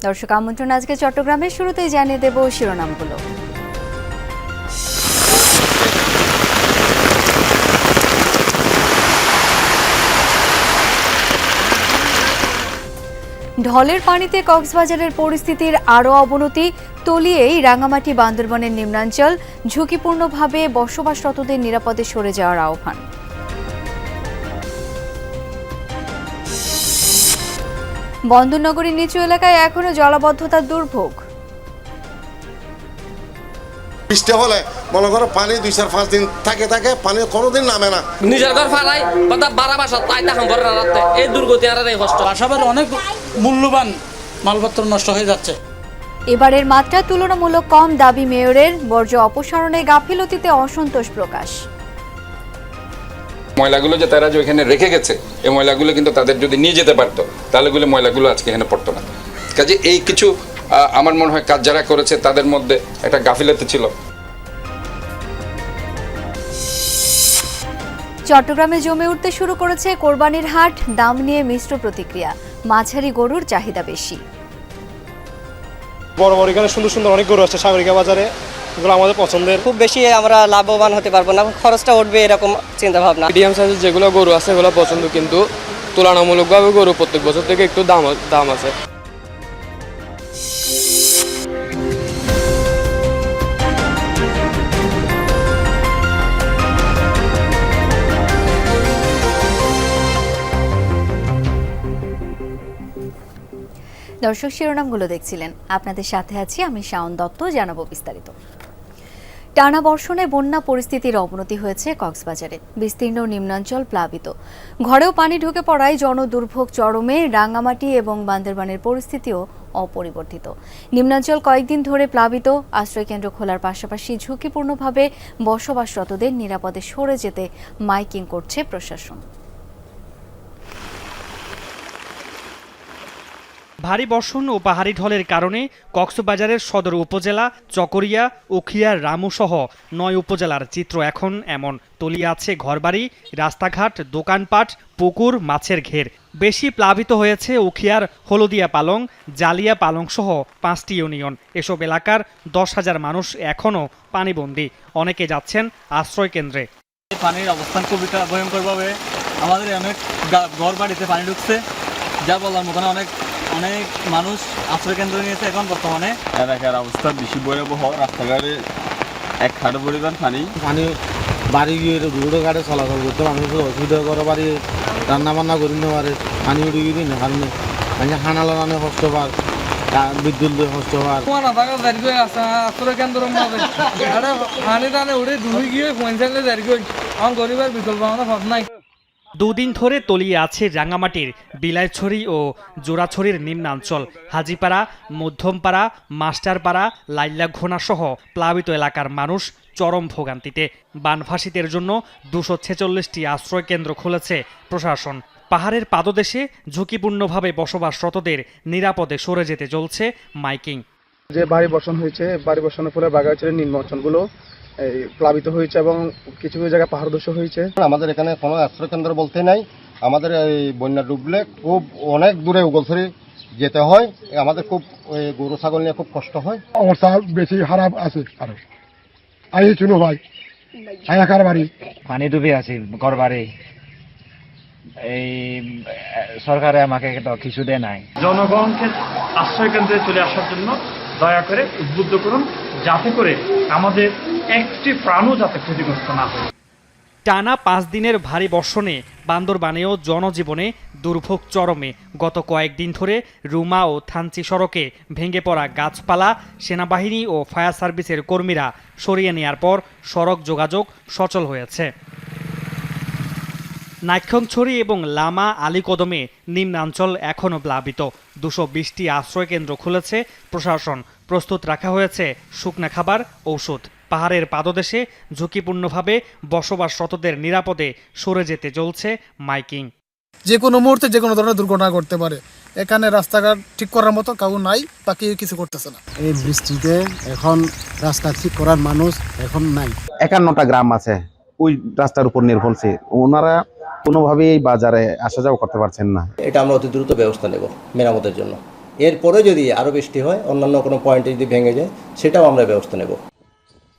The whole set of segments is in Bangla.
দর্শক আমন্ত্রণ আজকে চট্টগ্রামের শুরুতেই জানিয়ে দেব শিরোনামগুলো। ঢলের পানিতে কক্সবাজারের পরিস্থিতির আরও অবনতি, তলিয়েই রাঙামাটি বান্দরবানের নিম্নাঞ্চল, ঝুঁকিপূর্ণভাবে বসবাসরতদের নিরাপদে সরে যাওয়ার আহ্বান। বন্দরনগরীর নিচু এলাকায় এখনো জলাবদ্ধতার দুর্ভোগ। বৃষ্টি হলে মনে করো পানি 2-4-5 দিন থাকে পানি কোনোদিন নামে না। নিজের ঘর ফালাই কথা 12 মাস তাই তাহাম করে রাখতে এই দুর্গতি আর এই কষ্ট। আশাবার অনেক মূল্যবান মালপত্র নষ্ট হয়ে যাচ্ছে। এবারের মাত্রা তুলনামূলক কম, দাবি মেয়রের। বর্জ্য অপসারণে গাফিলতিতে অসন্তোষ প্রকাশ। ময়লাগুলো যে তারা যে ওইখানে রেখে গেছে, এই ময়লাগুলো কিন্তু তাদের যদি নিয়ে যেতে পারতো তাহলে ময়লাগুলো আজকে এখানে পড়তো না। কাজে এই কিছু আমার মনে হয় কাজ যারা করেছে তাদের মধ্যে একটা গাফিলতি ছিল। চট্টগ্রামে জমে উঠতে শুরু করেছে কোরবানির হাট, দাম নিয়ে মিশ্র প্রতিক্রিয়া। মাঝারি গরুর চাহিদা বেশি। বড় বড় এখানে সুন্দর সুন্দর অনেক গরু আছে সাগরিকা বাজারে, এগুলো আমাদের পছন্দের। খুব বেশি আমরা লাভবান হতে পারবো না, খরচটা উঠবে এরকম চিন্তা ভাবনা। মিডিয়াম সাইজের যেগুলো গরু আছে এগুলো পছন্দ, কিন্তু তুলনামূলকভাবে গরু প্রত্যেক বছর থেকে একটু দাম আছে। দর্শক শিরোনামগুলো দেখছিলেন, আপনাদের সাথে আছি আমি শাওন দত্ত। জানাবো বিস্তারিত। টানা বর্ষণে বন্যা পরিস্থিতির অবনতি হয়েছে কক্সবাজারে, বিস্তীর্ণ নিম্নাঞ্চল প্লাবিত, ঘরেও পানি ঢুকে পড়ায় জনদুর্ভোগ চরমে। রাঙ্গামাটি এবং বান্দরবানের পরিস্থিতিও অপরিবর্তিত। নিম্নাঞ্চল কয়েকদিন ধরে প্লাবিত, আশ্রয়কেন্দ্র খোলার পাশাপাশি ঝুঁকিপূর্ণভাবে বসবাসরতদের নিরাপদে সরে যেতে মাইকিং করছে প্রশাসন। ভারী বর্ষণ ও পাহাড়ি ঢলের কারণে কক্সবাজারের সদর উপজেলা, চকরিয়া, উখিয়া, রামুসহ 9 উপজেলার চিত্র এখন এমন। তলিয়ে আছে ঘরবাড়ি, রাস্তাঘাট, দোকানপাট, পুকুর, মাছের ঘের। বেশি প্লাবিত হয়েছে উখিয়ার হলদিয়া পালং, জালিয়া পালং সহ 5টি ইউনিয়ন। এসব এলাকার 10,000 মানুষ এখনও পানিবন্দী, অনেকে যাচ্ছেন আশ্রয় কেন্দ্রে। পানির অবস্থান খুবই ভয়ঙ্করভাবে, আমাদের অনেক ঘর বাড়িতে পানি ঢুকছে, যা বলার মতন। অনেক মানুষ আশ্রয় কেন্দ্র নিয়েছে এখন বর্তমানে। এলাকার অবস্থা বেশি ভয়াবহ, রাস্তাঘাটে এক হাঁটু পরিমাণ পানি বাড়ি গিয়ে রোডে ঘাটে চলাচল করতে মানুষের অসুবিধা করে, বাড়ি রান্না বান্না করি না পারে, পানি উঠে গিয়ে না কারণে খানা লাগানো কষ্ট পার, বিদ্যুৎ কষ্ট পার। আশ্রয় কেন্দ্র পানি টানে উঠে ধুই গিয়ে পৌঁছালে গরিবের বিকল্প আমাদের ভাব নাই। দুদিন ধরে তলিয়ে আছে রাঙামাটির বিলাইছড়ি ও জোড়াছড়ির নিম্নাঞ্চল। হাজিপাড়া, মধ্যমপাড়া, মাস্টারপাড়া, লাইলাঘোনা সহ প্লাবিত এলাকার মানুষ চরম ভোগান্তিতে। বানভাসীদের জন্য 246টি আশ্রয় কেন্দ্র খুলেছে প্রশাসন। পাহাড়ের পাদদেশে ঝুঁকিপূর্ণভাবে বসবাসরতদের নিরাপদে সরে যেতে চলছে মাইকিং। যে ভারী বর্ষণ হয়েছে, ভারী বর্ষণের ফলে বাগাইছড়ির নিম্ন অঞ্চলগুলো প্লাবিত হয়েছে এবং কিছু কিছু জায়গায় পাহাড়ধস হয়েছে। আমাদের এখানে কোনো আশ্রয় কেন্দ্র বলতে নাই। আমাদের এই বন্যা ডুবলে খুব অনেক দূরে উগলছড়ি যেতে হয়, আমাদের খুব গরু ছাগল নিয়ে খুব কষ্ট হয়। অবস্থা বেশি খারাপ আছে। আরো আই চুনো ভাই আয়াকার বাড়ি পানি ডুবে আছে ঘর বাড়ি, এই সরকারে আমাকে কিছু দেয় নাই। জনগণকে আশ্রয় কেন্দ্রে চলে আসার জন্য দয়া করে উদ্বুদ্ধ করুন, যাতে করে আমাদের একটি প্রাণও যাতে ক্ষতিগ্রস্ত না হয়। টানা 5 দিনের ভারী বর্ষণে বান্দরবানেও জনজীবনে দুর্ভোগ চরমে। গত কয়েকদিন ধরে রুমা ও থানচি সড়কে ভেঙে পড়া গাছপালা সেনাবাহিনী ও ফায়ার সার্ভিসের কর্মীরা সরিয়ে নেয়ার পর সড়ক যোগাযোগ সচল হয়েছে। নাইক্ষংছড়ি এবং লামা আলীকদমে নিম্নাঞ্চল এখনও প্লাবিত। 220টি আশ্রয় কেন্দ্র খুলেছে প্রশাসন। প্রস্তুত রাখা হয়েছে শুকনা খাবার, ঔষধ। পাহাড়ের পাদদেশে ঝুঁকিপূর্ণভাবে বসবাসরতদের নিরাপদে সরে যেতে চলছে মাইকিং। যে কোনো মুহূর্তে যে কোনো ধরনের দুর্ঘটনা ঘটতে পারে, এখানে রাস্তাঘাট ঠিক করার মতো কাউ নাই বা কেউ কিছু করতেছে না। এই বৃষ্টিতে এখন রাস্তা ঠিক করার মানুষ এখন নাই। 51টা গ্রাম আছে ওই রাস্তার উপর নির্ভরশীল, ওনারা কোনোভাবেই এই বাজারে আসা যাওয়া করতে পারছেন না। এটা আমরা অতি দ্রুত ব্যবস্থা নেব মেরামতের জন্য। এরপরে যদি আরও বৃষ্টি হয়, অন্যান্য কোনো পয়েন্টে যদি ভেঙে যায়, সেটাও আমরা ব্যবস্থা নেব।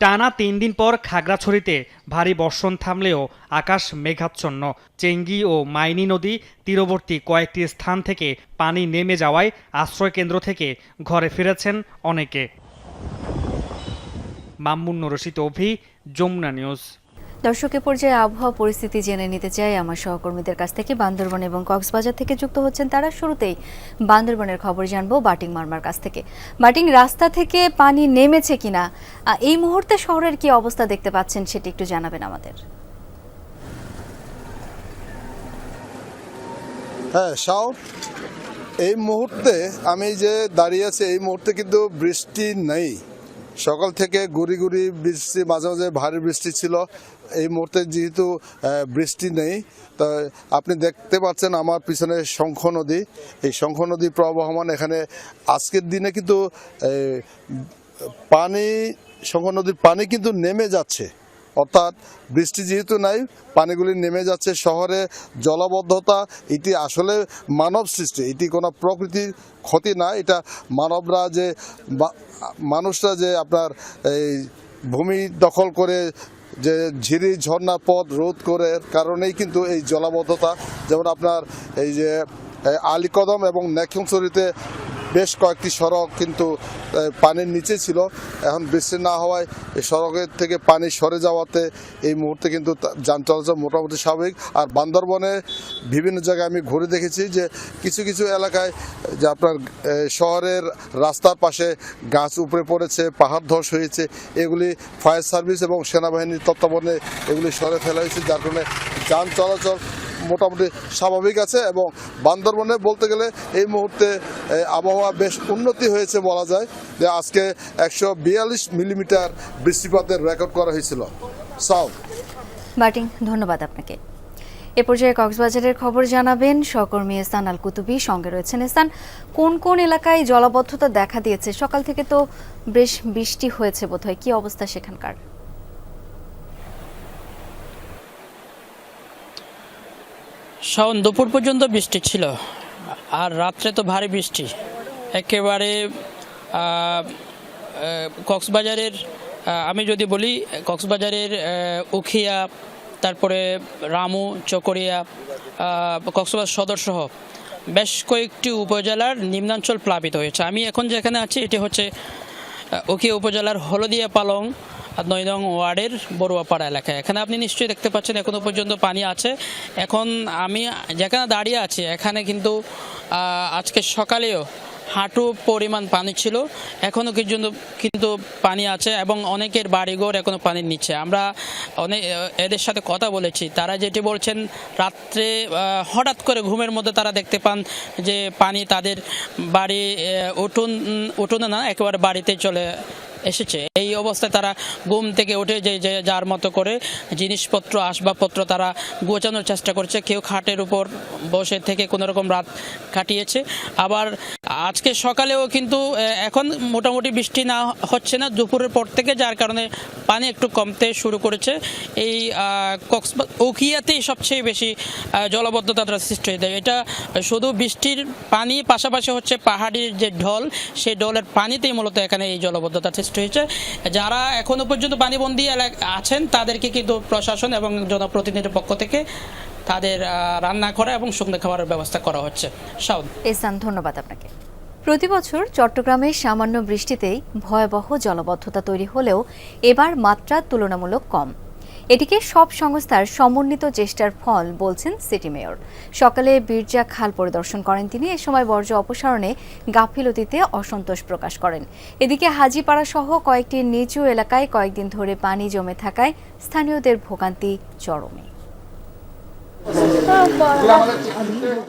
টানা 3 দিন পর খাগড়াছড়িতে ভারী বর্ষণ থামলেও আকাশ মেঘাচ্ছন্ন। চেঙ্গি ও মাইনী নদী তীরবর্তী কয়েকটি স্থান থেকে পানি নেমে যাওয়ায় আশ্রয়কেন্দ্র থেকে ঘরে ফিরেছেন অনেকে। মামুনুর রশিদ অভি, যমুনা নিউজ। দর্শকের পর্যায়ে আবহাওয়া পরিস্থিতি জেনে নিতে চাই আমার সহকর্মীদের কাছ থেকে। বান্দরবান এবং কক্সবাজার থেকে যুক্ত হচ্ছেন তারা। শুরুতেই বান্দরবানের খবর জানবো বাটিং মারমার কাছ থেকে। বাটিং, রাস্তা থেকে পানি নেমেছে কিনা, এই মুহূর্তে শহরের কি অবস্থা দেখতে পাচ্ছেন সেটি একটু জানাবেন আমাদের। হ্যাঁ শাওন, এই মুহূর্তে আমি যে দাঁড়িয়ে আছি, এই মুহূর্তে কিন্তু বৃষ্টি নেই। সকাল থেকে গুড়ি গুড়ি বৃষ্টি, মাঝে মাঝে ভারী বৃষ্টি ছিল। এই মুহূর্তে যেহেতু বৃষ্টি নেই, তো আপনি দেখতে পাচ্ছেন আমার পিছনে শঙ্খ নদী। এই শঙ্খ নদী প্রবহমান। এখানে আজকের দিনে কিন্তু শঙ্খ নদীর পানি কিন্তু নেমে যাচ্ছে, অর্থাৎ বৃষ্টি যেহেতু নাই, পানিগুলি নেমে যাচ্ছে। শহরে জলাবদ্ধতা এটি আসলে মানব সৃষ্টি, এটি কোনো প্রকৃতির ক্ষতি না। এটা মানুষরা যে আপনার এই ভূমি দখল করে যে ঝিরি ঝর্ণার পথ রোধ করে কারণেই কিন্তু এই জলাবদ্ধতা। যেমন আপনার এই যে আলীকদম এবং নেক্ষংছড়িতে বেশ কয়েকটি সড়ক কিন্তু পানির নিচে ছিল। এখন বৃষ্টি না হওয়ায় এই সড়কের থেকে পানি সরে যাওয়াতে এই মুহূর্তে কিন্তু যান চলাচল মোটামুটি স্বাভাবিক। আর বান্দরবনে বিভিন্ন জায়গায় আমি ঘুরে দেখেছি যে কিছু কিছু এলাকায় যে আপনার শহরের রাস্তার পাশে গাছ উপড়ে পড়েছে, পাহাড় ধস হয়েছে। এগুলি ফায়ার সার্ভিস এবং সেনাবাহিনীর তত্ত্বাবধানে এগুলি সরে ফেলা হয়েছে, যার কারণে যান চলাচল মোটামুটি স্বাভাবিক আছে। এবং বান্দরবনে বলতে গেলে এই মুহূর্তে আবহাওয়া বেশ উন্নতি হয়েছে বলা যায়, যে আজকে 142 মিলিমিটার বৃষ্টিপাতের রেকর্ড করা হয়েছিল। বাটিং, ধন্যবাদ আপনাকে। এ পর্যায়ে কক্সবাজারের খবর জানাবেন সহকর্মী এহসান আল কুতুবী, সঙ্গে রয়েছেন। এহসান, কোন কোন এলাকায় জলাবদ্ধতা দেখা দিয়েছে? সকাল থেকে তো বেশ বৃষ্টি হয়েছে বোধহয়, কি অবস্থা সেখানকার? শাওন, দুপুর পর্যন্ত বৃষ্টি ছিল, আর রাত্রে তো ভারী বৃষ্টি। একেবারে কক্সবাজারের আমি যদি বলি, কক্সবাজারের উখিয়া, তারপরে রামু, চকরিয়া, কক্সবাজার সদর সহ বেশ কয়েকটি উপজেলার নিম্নাঞ্চল প্লাবিত হয়েছে। আমি এখন যেখানে আছি এটি হচ্ছে উখিয়া উপজেলার হলদিয়া পালং 9 নং ওয়ার্ডের বড়ুয়াপাড়া এলাকায়। এখানে আপনি নিশ্চয়ই দেখতে পাচ্ছেন এখনো পর্যন্ত পানি আছে। এখন আমি যেখানে দাঁড়িয়ে আছি এখানে কিন্তু আজকে সকালেও হাঁটু পরিমাণ পানি ছিল, এখনও কিন্তু পানি আছে এবং অনেকের বাড়িঘর এখনও পানির নিচে। আমরা এদের সাথে কথা বলেছি, তারা যেটি বলছেন, রাত্রে হঠাৎ করে ঘুমের মধ্যে তারা দেখতে পান যে পানি তাদের বাড়ি উঠোনে না, একেবারে বাড়িতে চলে এসেছে। এই অবস্থায় তারা ঘুম থেকে উঠে যে যার মতো করে জিনিসপত্র, আসবাবপত্র তারা গোছানোর চেষ্টা করছে। কেউ খাটের উপর বসে থেকে কোনো রকম রাত কাটিয়েছে। আবার আজকে সকালেও কিন্তু এখন মোটামুটি বৃষ্টি না হচ্ছে না দুপুরের পর থেকে, যার কারণে পানি একটু কমতে শুরু করেছে। এই উখিয়াতেই সবচেয়ে বেশি জলাবদ্ধতার সৃষ্টি হয়ে যায়। এটা শুধু বৃষ্টির পানি, পাশাপাশি হচ্ছে পাহাড়ির যে ঢল, সেই ঢলের পানিতেই মূলত এখানে এই জলাবদ্ধতার সৃষ্টি হয়েছে। যারা এখনো পর্যন্ত পানিবন্দী আছেন তাদেরকে কিন্তু প্রশাসন এবং জনপ্রতিনিধির পক্ষ থেকে তাদের রান্না করা এবং শুকনো খাবারের ব্যবস্থা করা হচ্ছে। এহসান, ধন্যবাদ আপনাকে। প্রতি বছর চট্টগ্রামে সামান্য বৃষ্টিতেই ভয়াবহ জলাবদ্ধতা তৈরি হলেও এবার মাত্রা তুলনামূলক কম। এটিকে সব সংস্থার সমন্বিত চেষ্টার ফল বলছেন সিটি মেয়র। সকালে বীরজা খাল পরিদর্শন করেন তিনি। এ সময় বর্জ্য অপসারণে গাফিলতিতে অসন্তোষ প্রকাশ করেন। এদিকে হাজীপাড়া সহ কয়েকটি নিচু এলাকায় কয়েকদিন ধরে পানি জমে থাকায় স্থানীয়দের ভোগান্তি চরমে।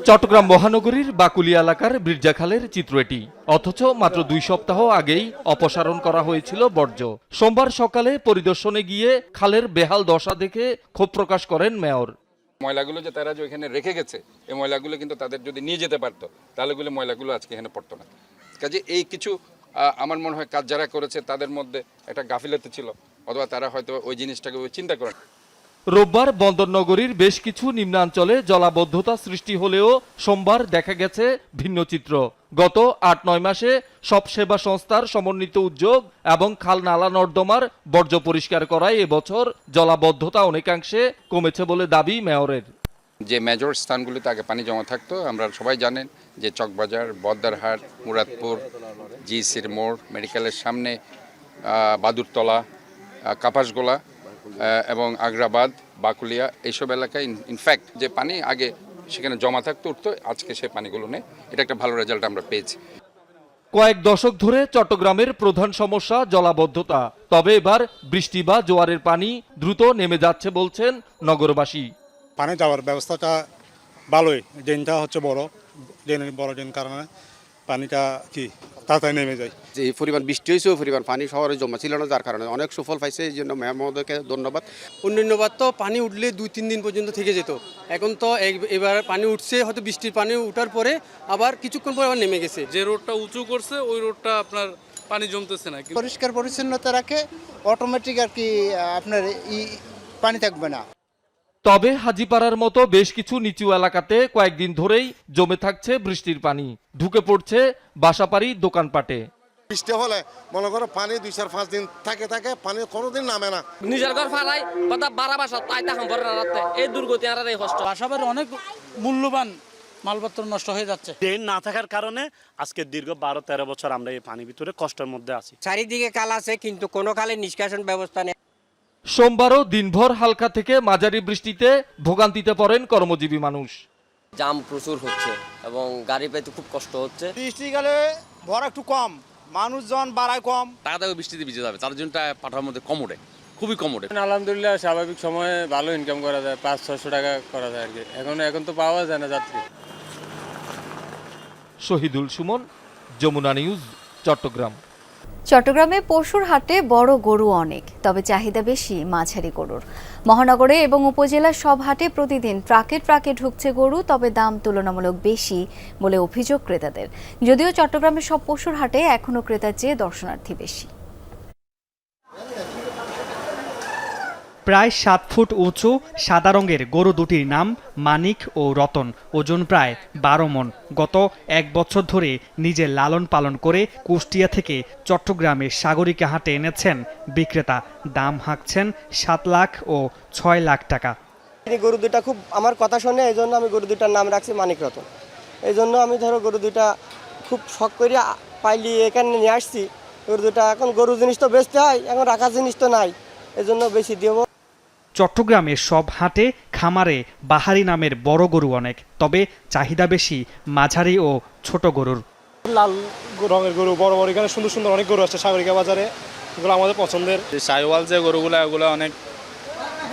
চট্টগ্রাম মহানগরীর বাকুলিয়া এলাকার বীরজা খালের চিত্র এটি, অথচ মাত্র 2 সপ্তাহ আগেই অপসারণ করা হয়েছিল বর্জ্য। সোমবার সকালে পরিদর্শনে গিয়ে খালের বেহাল দশা দেখে ক্ষোভ প্রকাশ করেন মেয়র। ময়লাগুলো যে তারা যে এখানে রেখে গেছে, এই ময়লাগুলো কিন্তু তাদের যদি নিয়ে যেতে পারতো তাহলে ময়লাগুলো আজকে এখানে পড়তো না। কাজে এই কিছু আমার মনে হয় কাজ যারা করেছে তাদের মধ্যে একটা গাফিলতি ছিল, অথবা তারা হয়তো ওই জিনিসটাকে চিন্তা করেন। রোববার বন্দরনগরীর বেশ কিছু নিম্নাঞ্চলে জলাবদ্ধতা সৃষ্টি হলেও সোমবার দেখা গেছে ভিন্ন চিত্র। গত ৮-৯ মাসে সব সেবা সংস্থার সমন্বিত উদ্যোগ এবং খাল নালা নর্দমার বর্জ্য পরিষ্কার করায় এবছর জলাবদ্ধতা অনেকাংশে কমেছে বলে দাবি মেয়রের। যে মেজর স্থানগুলিতে আগে পানি জমা থাকতো, আমরা সবাই জানেন যে চকবাজার, বদ্দারহাট, মুরাদপুর, জিসির মোড়, মেডিকেলের সামনে, বাদুরতলা, কাপাসগোলা এবং আগ্রাবাদ, বাকুলিয়া, এইসব এলাকায় ইনফ্যাক্ট যে পানি আগে সেখানে জমা থাকতো উঠতো, আজকে সে পানিগুলো নেই। এটা একটা ভালো রেজাল্ট আমরা পেয়েছি। কয়েক দশক ধরে চট্টগ্রামের প্রধান সমস্যা জলাবদ্ধতা। তবে এবার বৃষ্টি বা জোয়ারের পানি দ্রুত নেমে যাচ্ছে বলছেন নগরবাসী। পানি যাওয়ার ব্যবস্থাটা ভালোই, ড্রেনটা হচ্ছে বড় ড্রেন কারণে পানিটা কি তাড়াতাড়ি নেমে যায়। যে পরিমাণ বৃষ্টি হয়েছে ওই পরিমাণ পানি শহরে জমা ছিল না, যার কারণে অনেক সুফল পাইছে। এই জন্য ম্যাম মহোদয়কে ধন্যবাদ। অন্যান্যবার তো পানি উঠলে 2-3 দিন পর্যন্ত থেকে যেত, এখন তো এবার পানি উঠছে, হয়তো বৃষ্টির পানি উঠার পরে আবার কিছুক্ষণ পরে আবার নেমে গেছে। যে রোডটা উঁচু করছে ওই রোডটা আপনার পানি জমতেছে না। পরিষ্কার পরিচ্ছন্নতা রাখে অটোমেটিক আর কি আপনার পানি থাকবে না। তবে হাজীপাড়ার মতো বেশ কিছু নিচু এলাকাতে কয়েকদিন ধরেই জমে থাকছে বৃষ্টির পানি, ঢুকে পড়ছে বাসাবাড়ি, দোকানপাটে। বৃষ্টি হলে মনে করো পানি 2-4-5 দিন থাকে পানি কোনোদিন নামে না। নিজের ঘর ফালাই কথা 12 মাস তাইতা সম্পর্ক না রাখতে এই দুর্গতি আর এই কষ্ট। বাসাবাড়ি অনেক মূল্যবান মালপত্র নষ্ট হয়ে যাচ্ছে। ড্রেন না থাকার কারণে আজকে দীর্ঘ 12-13 বছর আমরা এই পানির ভিতরে কষ্টের মধ্যে আছি। চারিদিকে খাল আছে কিন্তু কোনো খালে নিষ্কাশন ব্যবস্থা নেই। সোমবারও দিনভর হালকা থেকে মাঝারি বৃষ্টিতে ভোগান্তিতে পড়েন কর্মজীবী মানুষ। জাম প্রচুর হচ্ছে এবং গাড়ি পেতে খুব কষ্ট হচ্ছে। বৃষ্টিকালে ভরা একটু কম, মানুষজন বাড়ায় কম। টাকা বৃষ্টিতে ভিজে যাবে, তার জন্য পাঠার মধ্যে কম ওঠে, খুবই কম ওঠে। আলহামদুলিল্লাহ স্বাভাবিক সময়ে ভালো ইনকাম করা যায়, 500-600 টাকা করা যায় আর কি। এখন তো পাওয়া যায় না যাত্রী। শহীদুল সুমন, যমুনা নিউজ, চট্টগ্রাম। চট্টগ্রামে পশুর হাটে বড় গরু অনেক, তবে চাহিদা বেশি মাঝারি গরুর। মহানগরে এবং উপজেলার সব হাটে প্রতিদিন ট্রাকে ট্রাকে ঢুকছে গরু, তবে দাম তুলনামূলক বেশি বলে অভিযোগ ক্রেতাদের। যদিও চট্টগ্রামের সব পশুর হাটে এখনও ক্রেতার চেয়ে দর্শনার্থী বেশি। প্রায় 7 ফুট উঁচু সাদা রঙের গরু দুটির নাম মানিক ও রতন, ওজন প্রায় 12 মণ। গত 1 বছর ধরে নিজে লালন পালন করে কুষ্টিয়া থেকে চট্টগ্রামের সাগরিকা হাটে এনেছেন বিক্রেতা। দাম হাঁকছেন 7 লাখ ও 6 লাখ টাকা। গরু দুটা খুব আমার কথা শোনে, এই জন্য আমি গরু দুটার নাম রাখছি মানিক রতন। এই জন্য আমি ধরো গরু দুটা খুব শখ করে পাইলি এখানে নিয়ে আসছি। গরু দুটা এখন গরু জিনিস তো বেচতে হয়, এখন রাখার জিনিস তো নাই, এই জন্য বেশি দিব। চট্টগ্রামের সব হাটে খামারে বাহারি নামের বড় গরু অনেক, তবে চাহিদা বেশি মাঝারি ও ছোট গরুর। লাল রঙের গরু বড় বড়, এখানে সুন্দর সুন্দর অনেক গরু আছে সাগরিকা বাজারে, এগুলো আমাদের পছন্দের। সাইওয়াল যে গরুগুলো এগুলো অনেক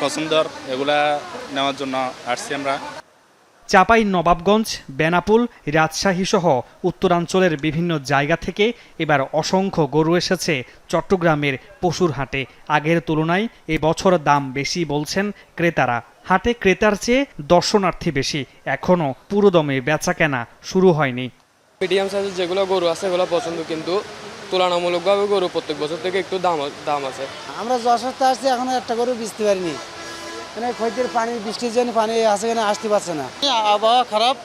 পছন্দের, এগুলা নেওয়ার জন্য আসছি আমরা। চাপাই নবাবগঞ্জ, বেনাপুল, রাজশাহী সহ উত্তরাঞ্চলের বিভিন্ন জায়গা থেকে এবার অসংখ্য গরু এসেছে চট্টগ্রামের পশুর হাটে। আগের তুলনায় এবছর দাম বেশি বলছেন ক্রেতারা। হাটে ক্রেতার চেয়ে দর্শনার্থী বেশি, এখনও পুরোদমে বেচাকেনা শুরু হয়নি। মিডিয়াম সাইজের যেগুলো গরু আছে এগুলো পছন্দ, কিন্তু তুলনামূলকভাবে গরু প্রত্যেক বছর থেকে একটু দাম আছে। আমরা যশোরতে আসছি, এখনো একটা গরু বেচতে পারিনি। খৈতের পানি, বৃষ্টির জন্য পানি আছে কিনা আসতে পারছে না। আবহাওয়া খারাপ,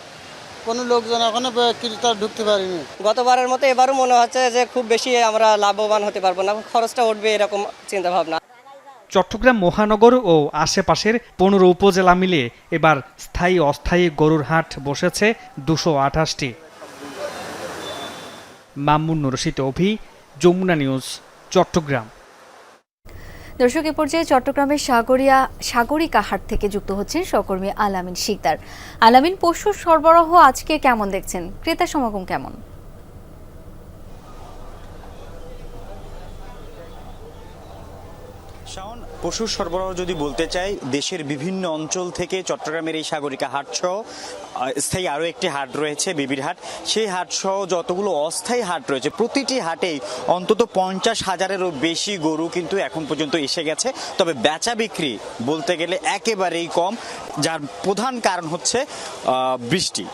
কোনো লোকজন এখনো ক্রেতা ঢুকতে পারেনি। গতবারের মতো এবারও মনে হচ্ছে যে খুব বেশি আমরা লাভবান হতে পারবো না, খরচটা উঠবে এরকম চিন্তা ভাবনা। চট্টগ্রাম মহানগর ও আশেপাশের 15 উপজেলা মিলে এবার স্থায়ী অস্থায়ী গরুর হাট বসেছে 228টি। মামুন রশিদ অভি, যমুনা নিউজ, চট্টগ্রাম। দর্শক, এ পর্যায়ে চট্টগ্রামের সাগরিকা হাট থেকে যুক্ত হচ্ছেন সহকর্মী আলামিন শিকদার। আলামিন, পশুর সরবরাহ আজকে কেমন দেখছেন? ক্রেতা সমাগম কেমন? শাওন, পশুর সরবরাহ যদি বলতে চাই, দেশের বিভিন্ন অঞ্চল থেকে চট্টগ্রামের এই সাগরিকা হাট সহ স্থায়ী আরও একটি হাট রয়েছে, বেবির হাট। সেই হাট সহ যতগুলো অস্থায়ী হাট রয়েছে, প্রতিটি হাটেই অন্তত 50,000-এরও বেশি গরু কিন্তু এখন পর্যন্ত এসে গেছে। তবে বেচা বিক্রি বলতে গেলে একেবারেই কম, যার প্রধান কারণ হচ্ছে বৃষ্টি।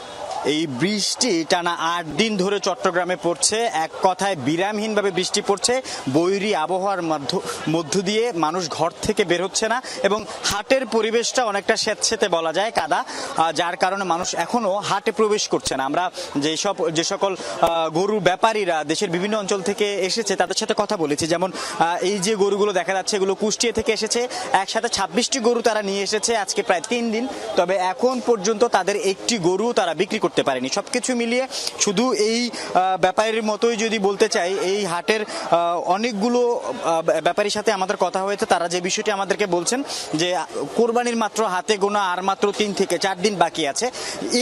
এই বৃষ্টি টানা 8 দিন ধরে চট্টগ্রামে পড়ছে, এক কথায় বিরামহীনভাবে বৃষ্টি পড়ছে। বৈরী আবহাওয়ার মধ্য দিয়ে মানুষ ঘর থেকে বের হচ্ছে না এবং হাটের পরিবেশটা অনেকটা স্যাঁতসেঁতে বলা যায়, কাদা, যার কারণে মানুষ এখনো হাটে প্রবেশ করছে না। আমরা যে সকল গরুর ব্যাপারীরা দেশের বিভিন্ন অঞ্চল থেকে এসেছে তাদের সাথে কথা বলেছি, যেমন এই যে গরুগুলো দেখা যাচ্ছে এগুলো কুষ্টিয়া থেকে এসেছে, একসাথে 26টি গরু তারা নিয়ে এসেছে আজকে প্রায় 3 দিন, তবে এখন পর্যন্ত তাদের একটি গরু তারা বিক্রি করতে পারেনি। সবকিছু মিলিয়ে শুধু এই ব্যাপারীর মতোই যদি বলতে চাই, এই হাটের অনেকগুলো ব্যাপারীর সাথে আমাদের কথা হয়েছে, তারা যে বিষয়টি আমাদেরকে বলছেন যে কোরবানির মাত্র হাতে গোনা আর মাত্র 3 থেকে 4 দিন বাকি আছে।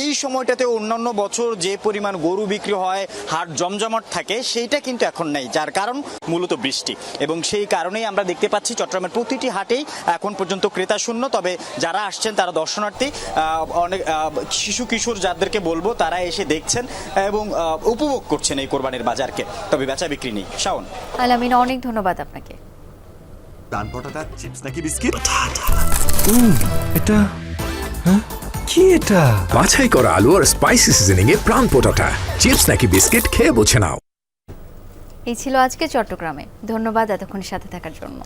এই সময়টাতে অন্যান্য বছর যে পরিমাণ গরু বিক্রি হয়, হাট জমজমাট থাকে, সেইটা কিন্তু এখন নেই, যার কারণ মূলত বৃষ্টি। এবং সেই কারণেই আমরা দেখতে পাচ্ছি চট্টগ্রামের প্রতিটি হাটেই এখন পর্যন্ত ক্রেতা শূন্য। তবে যারা আসছেন তারা দর্শনার্থী, অনেক শিশু কিশোর যাদেরকে বলবো তারা এসে দেখছেন এবং উপভোগ করছেন এই কোরবানির বাজারকে, তবে বেচা বিক্রি নেই। শাওন, আলামিন, অনেক ধন্যবাদ আপনাকে। প্রাণ পটাটা চিপস নাকি বিস্কিট? এটা কি এটা? বাছাই করা আলু আর স্পাইসি সিজনিং এ প্রাণ পটাটা চিপস নাকি বিস্কিট, খেয়ে বুঝে নাও। এই ছিল আজকে চট্টগ্রামে। ধন্যবাদ এতক্ষণ সাথে থাকার জন্য।